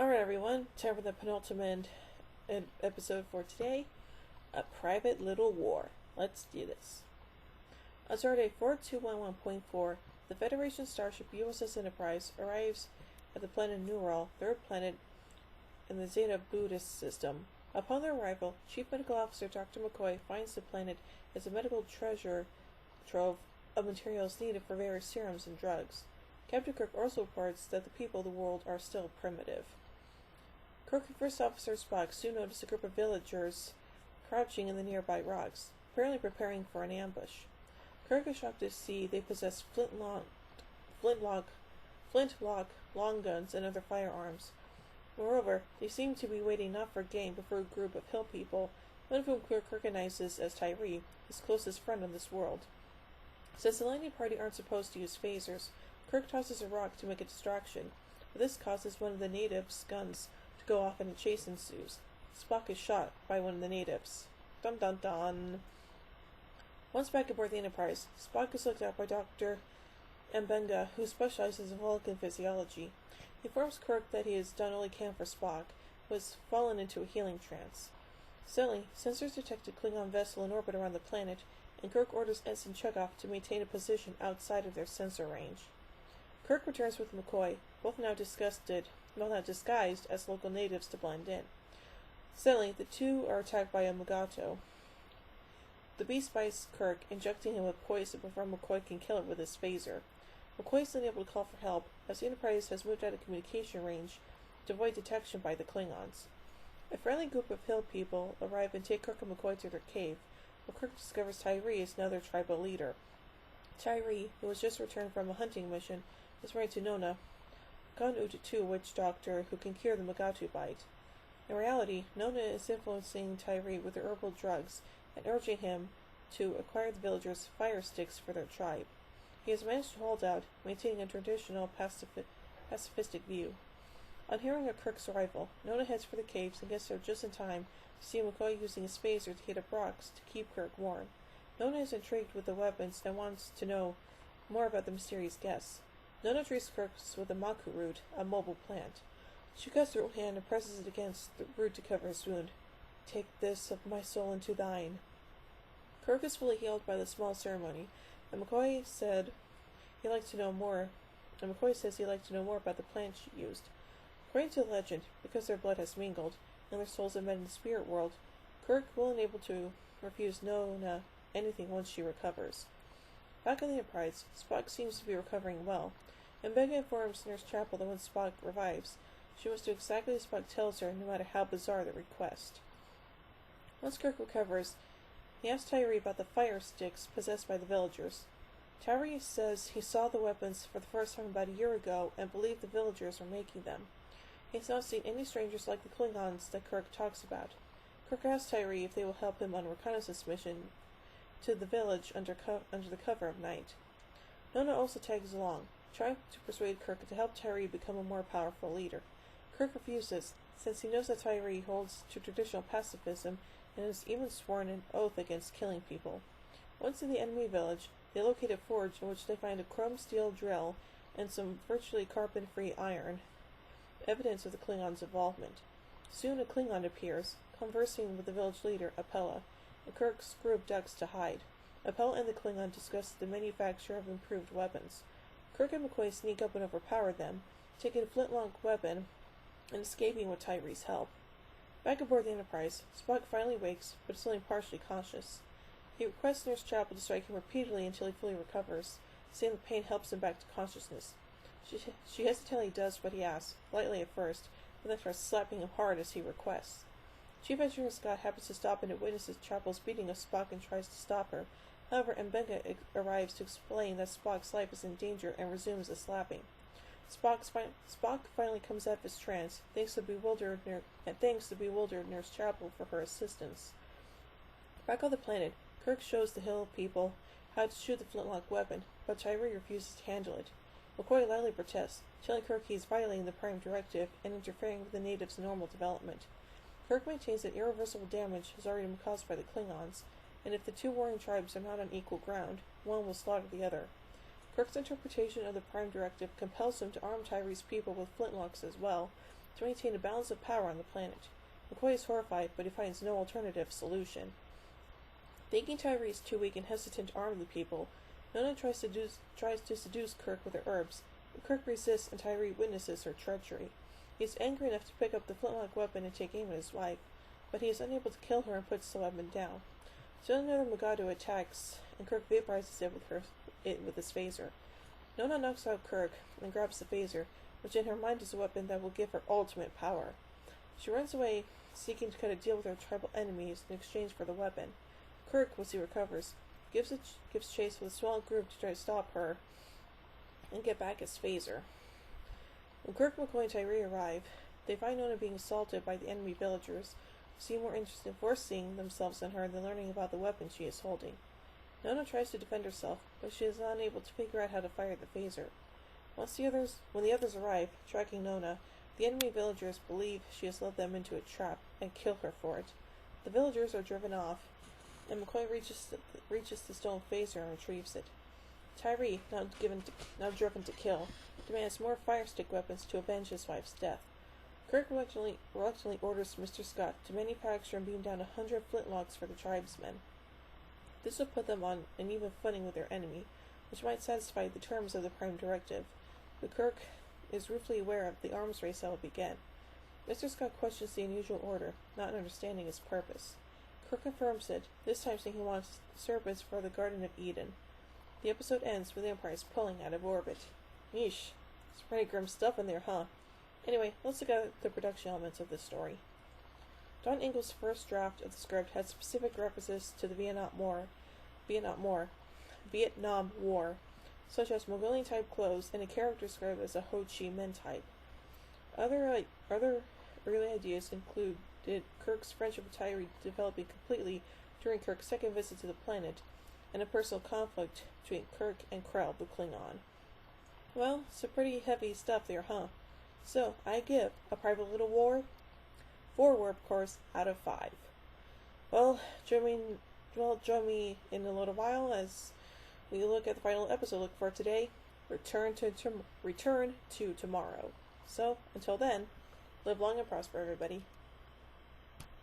Alright everyone, time for the penultimate episode for today. A Private Little War. Let's do this. On Saturday 4211.4, the Federation starship USS Enterprise arrives at the planet Neural, third planet in the Zeta Buddhist system. Upon their arrival, Chief Medical Officer Dr. McCoy finds the planet as a medical treasure trove of materials needed for various serums and drugs. Captain Kirk also reports that the people of the world are still primitive. Kirk and First Officer Spock soon notice a group of villagers crouching in the nearby rocks, apparently preparing for an ambush. Kirk is shocked to see they possess flintlock long guns and other firearms. Moreover, they seem to be waiting not for game but for a group of hill people, one of whom Kirk recognizes as Tyree, his closest friend in this world. Since the landing party aren't supposed to use phasers, Kirk tosses a rock to make a distraction, but this causes one of the natives' guns to go off and a chase ensues. Spock is shot by one of the natives. Dun dun dun. Once back aboard the Enterprise, Spock is looked at by Dr. Mbenga, who specializes in Vulcan physiology. He informs Kirk that he has done all he can for Spock, who has fallen into a healing trance. Suddenly, sensors detect a Klingon vessel in orbit around the planet, and Kirk orders Ensign Chekhov to maintain a position outside of their sensor range. Kirk returns with McCoy, both now disguised as local natives to blend in. Suddenly, the two are attacked by a Mugato. The beast bites Kirk, injecting him with poison before McCoy can kill it with his phaser. McCoy is unable to call for help, as the Enterprise has moved out of communication range to avoid detection by the Klingons. A friendly group of hill people arrive and take Kirk and McCoy to their cave, where Kirk discovers Tyree is now their tribal leader. Tyree, who has just returned from a hunting mission, is married to Nona, Gun-Utu witch doctor who can cure the Mugatu bite. In reality, Nona is influencing Tyree with her herbal drugs and urging him to acquire the villagers' fire sticks for their tribe. He has managed to hold out, maintaining a traditional pacifistic view. On hearing of Kirk's arrival, Nona heads for the caves and gets there just in time to see McCoy using his phaser to heat up rocks to keep Kirk warm. Nona is intrigued with the weapons and wants to know more about the mysterious guests. Nona treats Kirk with a maku root, a mobile plant. She cuts her hand and presses it against the root to cover his wound. "Take this of my soul into thine." Kirk is fully healed by the small ceremony, and McCoy says he'd like to know more about the plant she used. According to the legend, because their blood has mingled, and their souls have met in the spirit world, Kirk will be able to refuse Nona anything once she recovers. Back on the Enterprise, Spock seems to be recovering well, and Becca informs Nurse Chapel that when Spock revives, she must do exactly as Spock tells her, no matter how bizarre the request. Once Kirk recovers, he asks Tyree about the fire sticks possessed by the villagers. Tyree says he saw the weapons for the first time about a year ago and believed the villagers were making them. He has not seen any strangers like the Klingons that Kirk talks about. Kirk asks Tyree if they will help him on a reconnaissance mission to the village under the cover of night. Nona also tags along, trying to persuade Kirk to help Tyree become a more powerful leader. Kirk refuses, since he knows that Tyree holds to traditional pacifism and has even sworn an oath against killing people. Once in the enemy village, they locate a forge in which they find a chrome steel drill and some virtually carbon-free iron, evidence of the Klingons' involvement. Soon a Klingon appears, conversing with the village leader, Apella, and Kirk's group ducks to hide. Apella and the Klingon discuss the manufacture of improved weapons. Kirk and McCoy sneak up and overpower them, taking a flintlock weapon and escaping with Tyree's help. Back aboard the Enterprise, Spock finally wakes, but is only partially conscious. He requests Nurse Chapel to strike him repeatedly until he fully recovers, saying the pain helps him back to consciousness. She hesitantly does what he asks, lightly at first, but then starts slapping him hard as he requests. Chief Engineer Scott happens to stop in and witnesses Chapel's beating of Spock and tries to stop her. However, Mbenga arrives to explain that Spock's life is in danger and resumes the slapping. Spock finally comes out of his trance, thanks to the bewildered Nurse Chapel for her assistance. Back on the planet, Kirk shows the hill people how to shoot the flintlock weapon, but Tyree refuses to handle it. McCoy loudly protests, telling Kirk he is violating the Prime Directive and interfering with the natives' normal development. Kirk maintains that irreversible damage has already been caused by the Klingons, and if the two warring tribes are not on equal ground, one will slaughter the other. Kirk's interpretation of the Prime Directive compels him to arm Tyree's people with flintlocks as well, to maintain a balance of power on the planet. McCoy is horrified, but he finds no alternative solution. Thinking Tyree is too weak and hesitant to arm the people, Nona tries to seduce Kirk with her herbs, but Kirk resists and Tyree witnesses her treachery. He is angry enough to pick up the flintlock weapon and take aim at his wife, but he is unable to kill her and puts the weapon down. Soon another Megado attacks, and Kirk vaporizes it with his phaser. Nona knocks out Kirk and grabs the phaser, which in her mind is a weapon that will give her ultimate power. She runs away, seeking to cut a deal with her tribal enemies in exchange for the weapon. Kirk, once he recovers, gives chase with a small group to try to stop her and get back his phaser. When Kirk, McCoy, and Tyree arrive, they find Nona being assaulted by the enemy villagers, who seem more interested in forcing themselves on her than learning about the weapon she is holding. Nona tries to defend herself, but she is unable to figure out how to fire the phaser. When the others arrive, tracking Nona, the enemy villagers believe she has led them into a trap and kill her for it. The villagers are driven off, and McCoy reaches the stone phaser and retrieves it. Tyree, now driven to kill, demands more firestick weapons to avenge his wife's death. Kirk reluctantly orders Mr. Scott to manufacture and beam down 100 flintlocks for the tribesmen. This will put them on an even footing with their enemy, which might satisfy the terms of the Prime Directive, but Kirk is ruefully aware of the arms race that will begin. Mr. Scott questions the unusual order, not understanding its purpose. Kirk confirms it, this time saying he wants servants for the Garden of Eden. The episode ends with the Empire pulling out of orbit. Yeesh, it's pretty grim stuff in there, huh? Anyway, let's look at the production elements of this story. Don Ingle's first draft of the script had specific references to the Vietnam War, such as Mongolian-type clothes and a character described as a Ho Chi Minh type. Other early ideas included Kirk's friendship with Tyree developing completely during Kirk's second visit to the planet, and a personal conflict between Kirk and Krell, the Klingon. Well, some pretty heavy stuff there, huh? So, I give A Private Little War 4 warp cores out of 5. Well, join me in a little while as we look at the final episode for today, Return to Tomorrow. So, until then, live long and prosper, everybody.